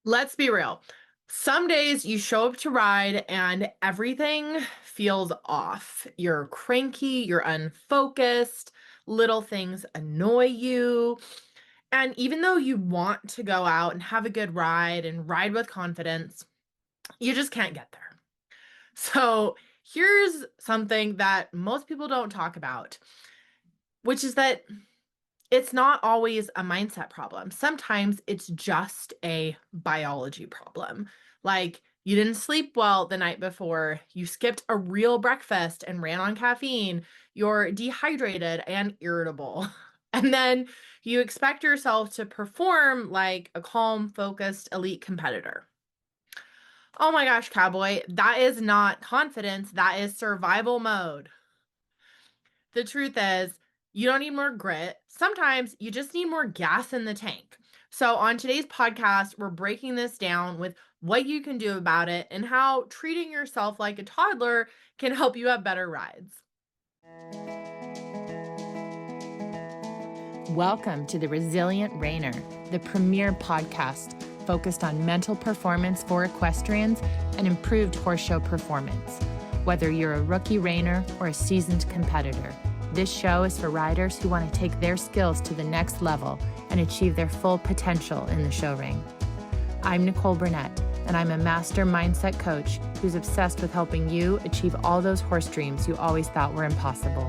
Let's be real. Some days you show up to ride and everything feels off. You're cranky, you're unfocused, little things annoy you. And even though you want to go out and have a good ride and ride with confidence, you just can't get there. So, here's something that most people don't talk about, which is that it's not always a mindset problem. Sometimes it's just a biology problem. Like you didn't sleep well the night before, you skipped a real breakfast and ran on caffeine, you're dehydrated and irritable. And then you expect yourself to perform like a calm, focused, elite competitor. Oh my gosh, cowboy, that is not confidence, that is survival mode. The truth is, you don't need more grit. Sometimes you just need more gas in the tank. So, on today's podcast, we're breaking this down with what you can do about it and how treating yourself like a toddler can help you have better rides. Welcome to the Resilient Rainer, the premier podcast focused on mental performance for equestrians and improved horse show performance. Whether you're a rookie reiner or a seasoned competitor, this show is for riders who want to take their skills to the next level and achieve their full potential in the show ring. I'm Nicole Burnett, and I'm a master mindset coach who's obsessed with helping you achieve all those horse dreams you always thought were impossible.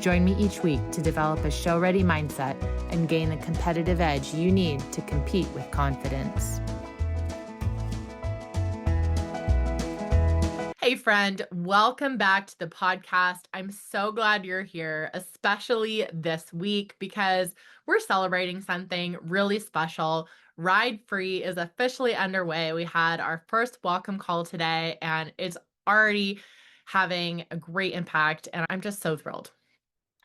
Join me each week to develop a show-ready mindset and gain the competitive edge you need to compete with confidence. Hey, friend, welcome back to the podcast. I'm so glad you're here, especially this week because we're celebrating something really special. Ride Free is officially underway. We had our first welcome call today, and it's already having a great impact, and I'm just so thrilled.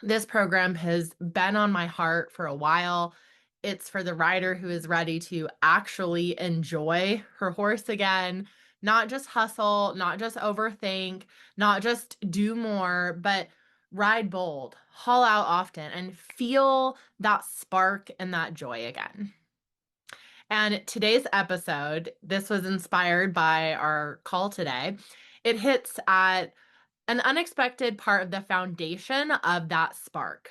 This program has been on my heart for a while. It's for the rider who is ready to actually enjoy her horse again, not just hustle, not just overthink, not just do more, but ride bold, haul out often, and feel that spark and that joy again. And today's episode, this was inspired by our call today. It hits at an unexpected part of the foundation of that spark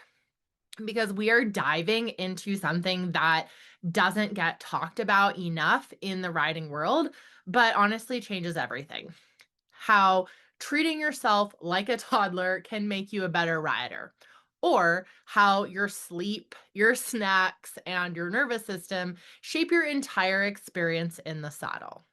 because we are diving into something that doesn't get talked about enough in the riding world, but honestly changes everything. How treating yourself like a toddler can make you a better rider, or how your sleep, your snacks, and your nervous system shape your entire experience in the saddle.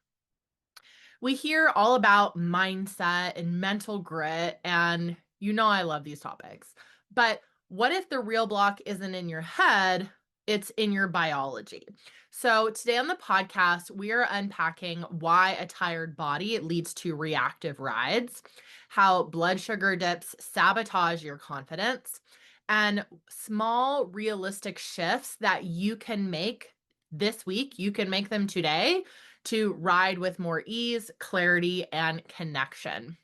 We hear all about mindset and mental grit, and you know I love these topics. But what if the real block isn't in your head, it's in your biology? So today on the podcast, we are unpacking why a tired body leads to reactive rides, how blood sugar dips sabotage your confidence, and small realistic shifts that you can make this week, you can make them today to ride with more ease, clarity, and connection.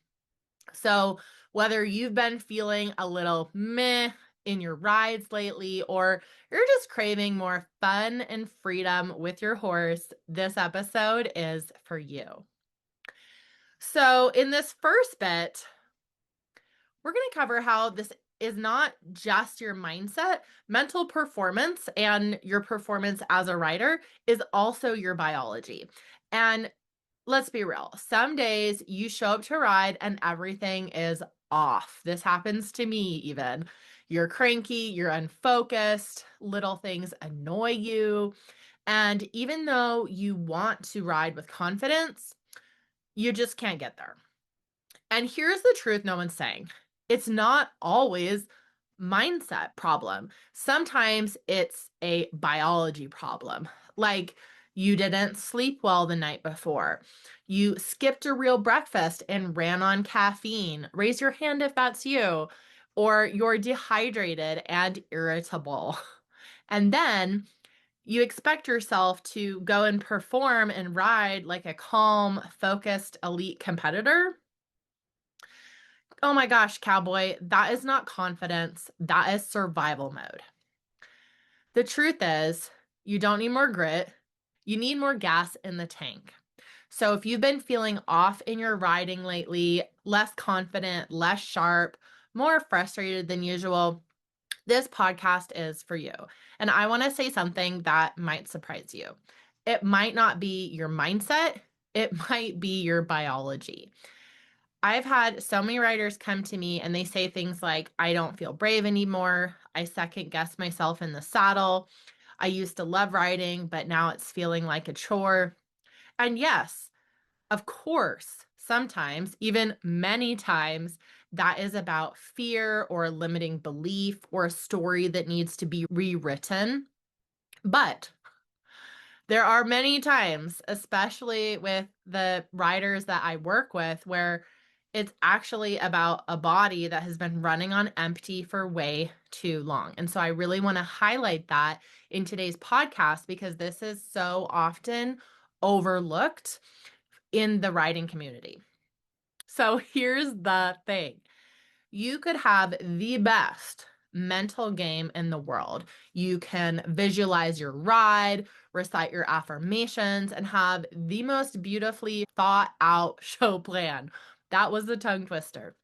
So, whether you've been feeling a little meh in your rides lately, or you're just craving more fun and freedom with your horse, this episode is for you. So, in this first bit, we're going to cover how this is not just your mindset, mental performance, and your performance as a rider is also your biology. And let's be real. Some days you show up to ride and everything is off. This happens to me even. You're cranky, you're unfocused, little things annoy you. And even though you want to ride with confidence, you just can't get there. And here's the truth no one's saying. It's not always mindset problem. Sometimes it's a biology problem. Like you didn't sleep well the night before. You skipped a real breakfast and ran on caffeine. Raise your hand if that's you. Or you're dehydrated and irritable. And then you expect yourself to go and perform and ride like a calm, focused, elite competitor. Oh my gosh, cowboy, that is not confidence. That is survival mode. The truth is, you don't need more grit. You need more gas in the tank. So if you've been feeling off in your riding lately, less confident, less sharp, more frustrated than usual, this podcast is for you. And I want to say something that might surprise you. It might not be your mindset, it might be your biology. I've had so many writers come to me and they say things like, I don't feel brave anymore. I second guess myself in the saddle. I used to love writing, but now it's feeling like a chore. And yes, of course, sometimes, even many times, that is about fear or a limiting belief or a story that needs to be rewritten. But there are many times, especially with the writers that I work with, where it's actually about a body that has been running on empty for way too long. And so I really want to highlight that in today's podcast because this is so often overlooked in the writing community. So here's the thing. You could have the best mental game in the world. You can visualize your ride, recite your affirmations, and have the most beautifully thought out show plan. That was the tongue twister.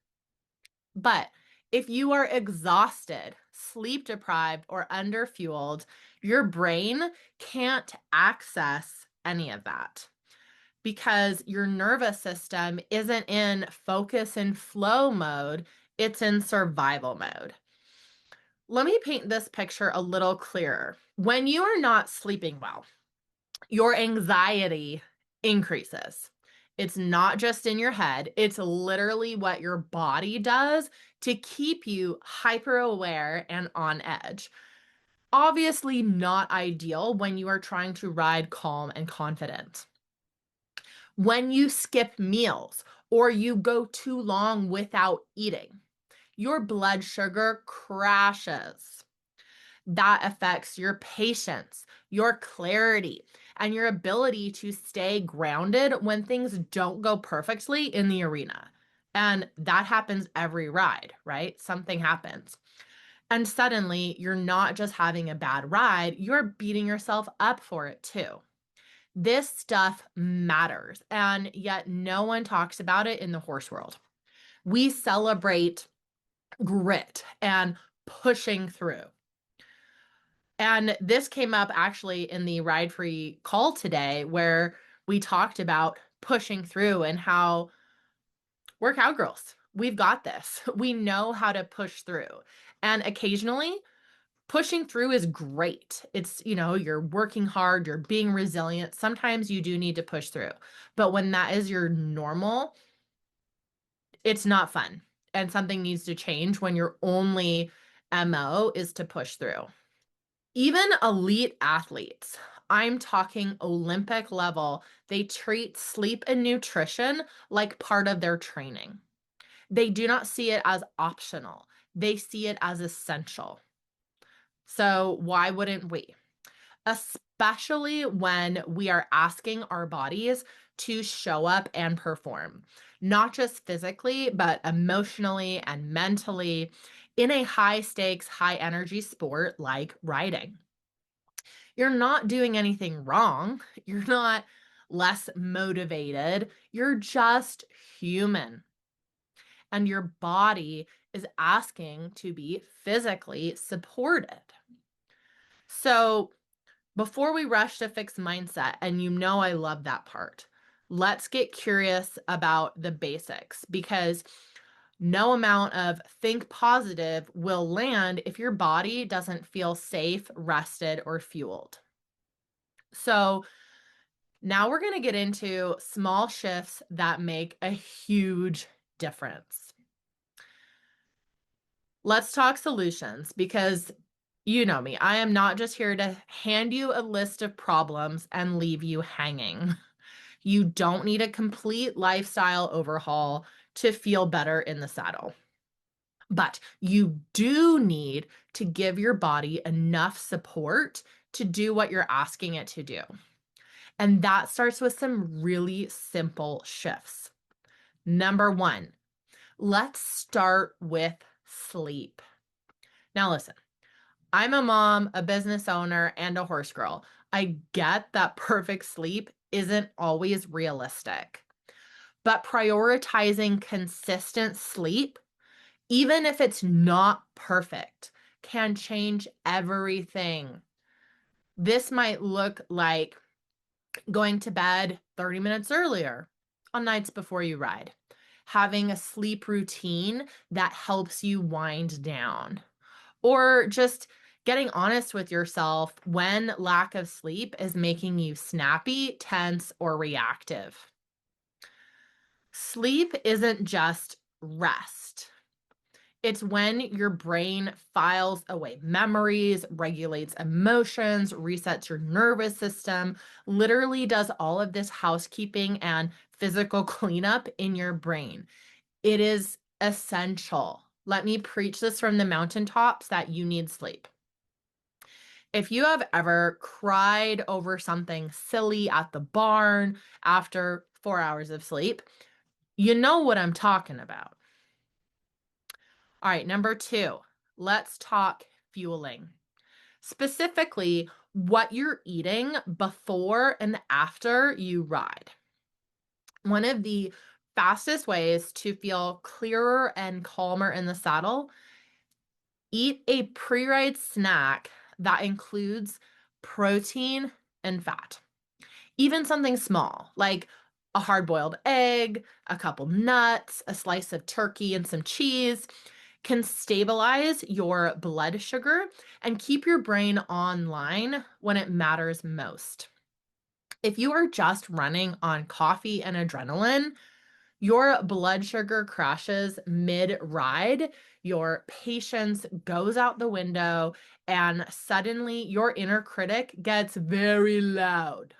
But if you are exhausted, sleep deprived, or underfueled, your brain can't access any of that because your nervous system isn't in focus and flow mode, it's in survival mode. Let me paint this picture a little clearer. When you are not sleeping well, your anxiety increases. It's not just in your head, it's literally what your body does to keep you hyper aware and on edge. Obviously, not ideal when you are trying to ride calm and confident. When you skip meals or you go too long without eating, your blood sugar crashes. That affects your patience, your clarity, and your ability to stay grounded when things don't go perfectly in the arena. And that happens every ride, right? Something happens. And suddenly, you're not just having a bad ride, you're beating yourself up for it too. This stuff matters, and yet no one talks about it in the horse world. We celebrate grit and pushing through. And this came up actually in the Ride Free call today, where we talked about pushing through and how we're cowgirls. We've got this. We know how to push through. And occasionally, pushing through is great. It's, you're working hard, you're being resilient. Sometimes you do need to push through. But when that is your normal, it's not fun. And something needs to change when your only MO is to push through. Even elite athletes, I'm talking Olympic level, they treat sleep and nutrition like part of their training. They do not see it as optional, they see it as essential. So, why wouldn't we? Especially when we are asking our bodies to show up and perform, not just physically, but emotionally and mentally in a high stakes, high energy sport like riding. You're not doing anything wrong. You're not less motivated. You're just human. And your body is asking to be physically supported. So, before we rush to fix mindset, and I love that part, let's get curious about the basics because no amount of think positive will land if your body doesn't feel safe, rested, or fueled. So, now we're going to get into small shifts that make a huge difference. Let's talk solutions because you know me. I am not just here to hand you a list of problems and leave you hanging. You don't need a complete lifestyle overhaul to feel better in the saddle. But you do need to give your body enough support to do what you're asking it to do. And that starts with some really simple shifts. Number one, let's start with sleep. Now, listen, I'm a mom, a business owner, and a horse girl. I get that perfect sleep isn't always realistic, but prioritizing consistent sleep, even if it's not perfect, can change everything. This might look like going to bed 30 minutes earlier on nights before you ride, having a sleep routine that helps you wind down, or just getting honest with yourself when lack of sleep is making you snappy, tense, or reactive. Sleep isn't just rest. It's when your brain files away memories, regulates emotions, resets your nervous system, literally does all of this housekeeping and physical cleanup in your brain. It is essential. Let me preach this from the mountaintops that you need sleep. If you have ever cried over something silly at the barn after 4 hours of sleep, you know what I'm talking about. All right, number two, let's talk fueling. Specifically, what you're eating before and after you ride. One of the fastest ways to feel clearer and calmer in the saddle, eat a pre ride snack that includes protein and fat. Even something small, like a hard boiled egg, a couple nuts, a slice of turkey, and some cheese, can stabilize your blood sugar and keep your brain online when it matters most. If you are just running on coffee and adrenaline, your blood sugar crashes mid ride, your patience goes out the window, and suddenly your inner critic gets very loud.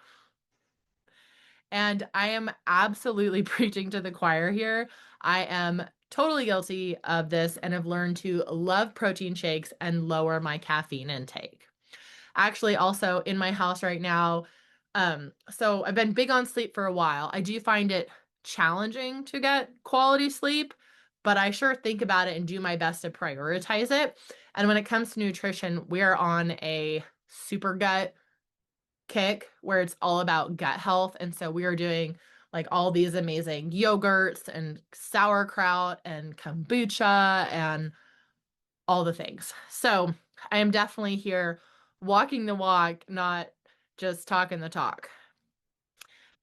And I am absolutely preaching to the choir here. I am totally guilty of this and have learned to love protein shakes and lower my caffeine intake. Actually, also in my house right now, so I've been big on sleep for a while. I do find it challenging to get quality sleep, but I sure think about it and do my best to prioritize it. And when it comes to nutrition, we're on a super gut kick where it's all about gut health. And so we are doing like all these amazing yogurts and sauerkraut and kombucha and all the things. So I am definitely here walking the walk, not just talking the talk.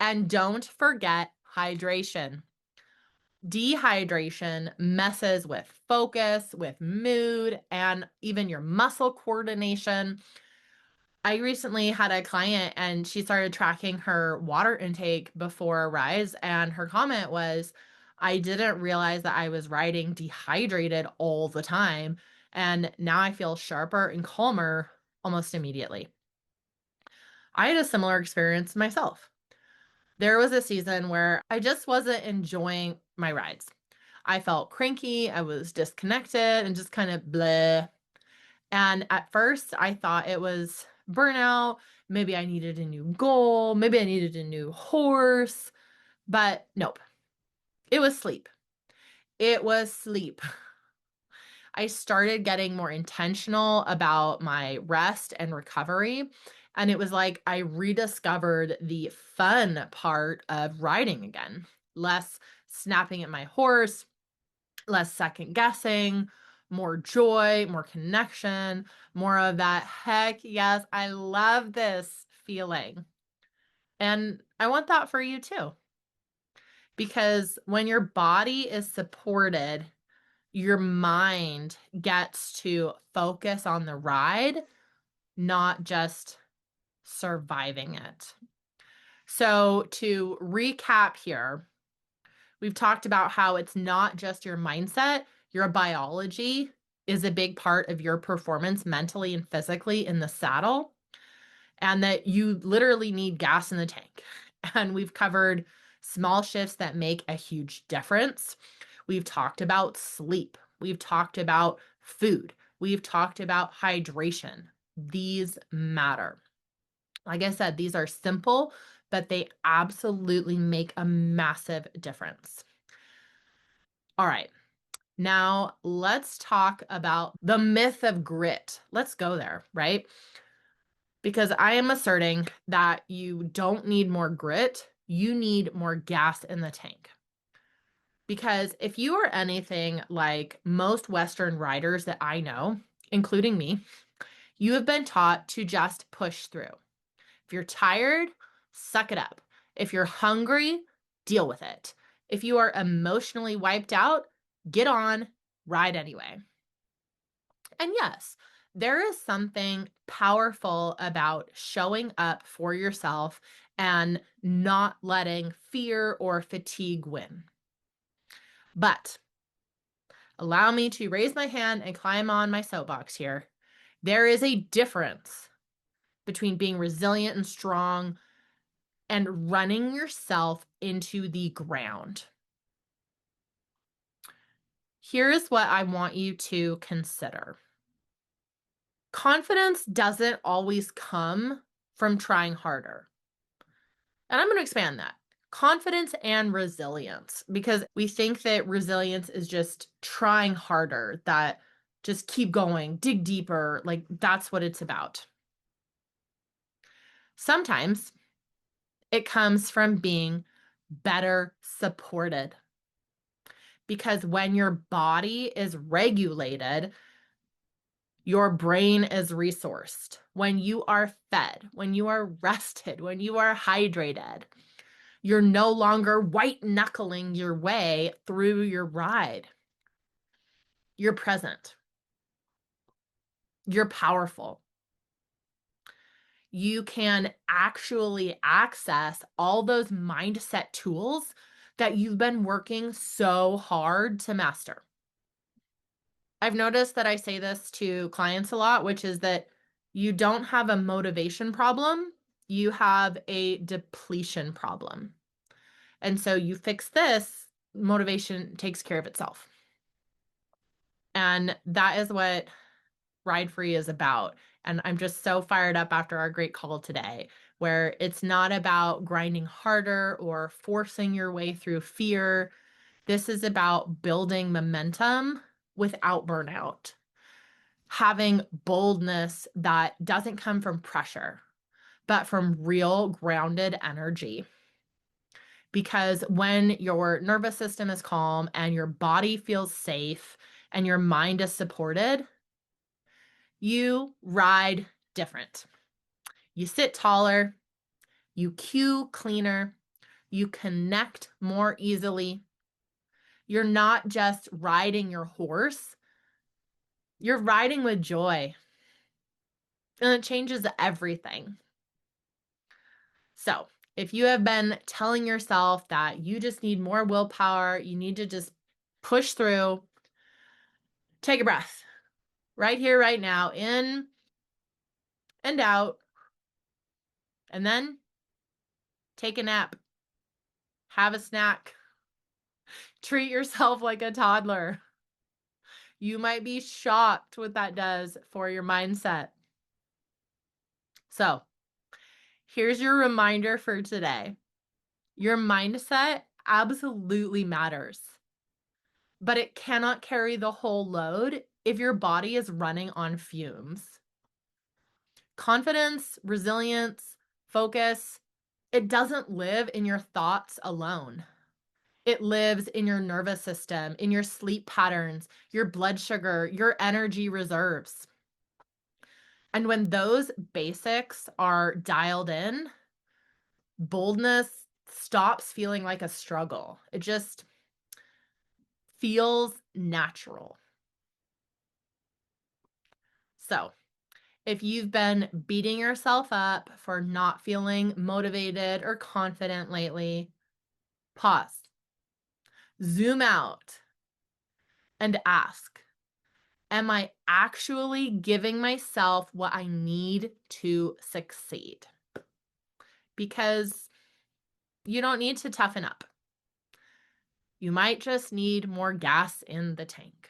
And don't forget hydration. Dehydration messes with focus, with mood, and even your muscle coordination. I recently had a client and she started tracking her water intake before a rise, and her comment was, I didn't realize that I was riding dehydrated all the time. And now I feel sharper and calmer almost immediately. I had a similar experience myself. There was a season where I just wasn't enjoying my rides. I felt cranky, I was disconnected, and just kind of bleh. And at first, I thought it was burnout. Maybe I needed a new goal. Maybe I needed a new horse. But nope, it was sleep. It was sleep. I started getting more intentional about my rest and recovery. And it was like I rediscovered the fun part of riding again. Less snapping at my horse, less second guessing, more joy, more connection, more of that heck yes, I love this feeling. And I want that for you too. Because when your body is supported, your mind gets to focus on the ride, not just surviving it. So, to recap here, we've talked about how it's not just your mindset, your biology is a big part of your performance mentally and physically in the saddle, and that you literally need gas in the tank. And we've covered small shifts that make a huge difference. We've talked about sleep. We've talked about food. We've talked about hydration. These matter. Like I said, these are simple, but they absolutely make a massive difference. All right. Now, let's talk about the myth of grit. Let's go there, right? because I am asserting that you don't need more grit, you need more gas in the tank. Because if you are anything like most Western riders that I know, including me, you have been taught to just push through. If you're tired, suck it up. If you're hungry, deal with it. If you are emotionally wiped out, get on, ride anyway. And yes, there is something powerful about showing up for yourself and not letting fear or fatigue win. But allow me to raise my hand and climb on my soapbox here. There is a difference between being resilient and strong and running yourself into the ground. Here's what I want you to consider. Confidence doesn't always come from trying harder. And I'm going to expand that. Confidence and resilience, because we think that resilience is just trying harder, that just keep going, dig deeper, like that's what it's about. Sometimes it comes from being better supported. Because when your body is regulated, your brain is resourced. When you are fed, when you are rested, when you are hydrated, you're no longer white knuckling your way through your ride. You're present. You're powerful. You can actually access all those mindset tools that you've been working so hard to master. I've noticed that I say this to clients a lot, which is that you don't have a motivation problem, you have a depletion problem. And so you fix this, motivation takes care of itself. And that is what Ride Free is about. And I'm just so fired up after our great call today, where it's not about grinding harder or forcing your way through fear. This is about building momentum without burnout, having boldness that doesn't come from pressure, but from real grounded energy. Because when your nervous system is calm and your body feels safe and your mind is supported, you ride different. You sit taller, you cue cleaner, you connect more easily. You're not just riding your horse, you're riding with joy. And it changes everything. So, if you have been telling yourself that you just need more willpower, you need to just push through, take a breath right here, right now, in and out, and then take a nap, have a snack, treat yourself like a toddler. You might be shocked what that does for your mindset. So, here's your reminder for today. Your mindset absolutely matters, but it cannot carry the whole load if your body is running on fumes. Confidence, resilience, focus, it doesn't live in your thoughts alone. It lives in your nervous system, in your sleep patterns, your blood sugar, your energy reserves. And when those basics are dialed in, boldness stops feeling like a struggle. It just feels natural. So, if you've been beating yourself up for not feeling motivated or confident lately, pause, zoom out, and ask, am I actually giving myself what I need to succeed? Because you don't need to toughen up. You might just need more gas in the tank.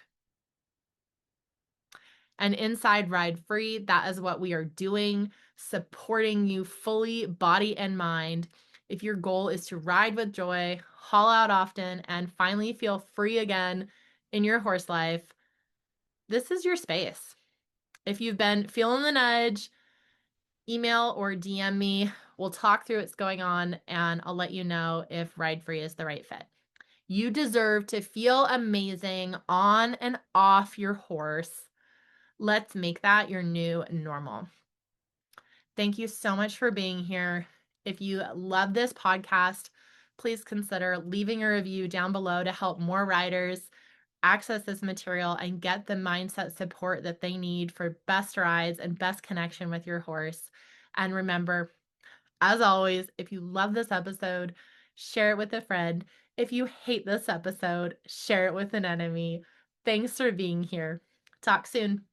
And inside Ride Free, that is what we are doing, supporting you fully, body and mind. If your goal is to ride with joy, haul out often, and finally feel free again in your horse life, this is your space. If you've been feeling the nudge, email or DM me. We'll talk through what's going on and I'll let you know if Ride Free is the right fit. You deserve to feel amazing on and off your horse. Let's make that your new normal. Thank you so much for being here. If you love this podcast, please consider leaving a review down below to help more riders access this material and get the mindset support that they need for best rides and best connection with your horse. And remember, as always, if you love this episode, share it with a friend. If you hate this episode, share it with an enemy. Thanks for being here. Talk soon.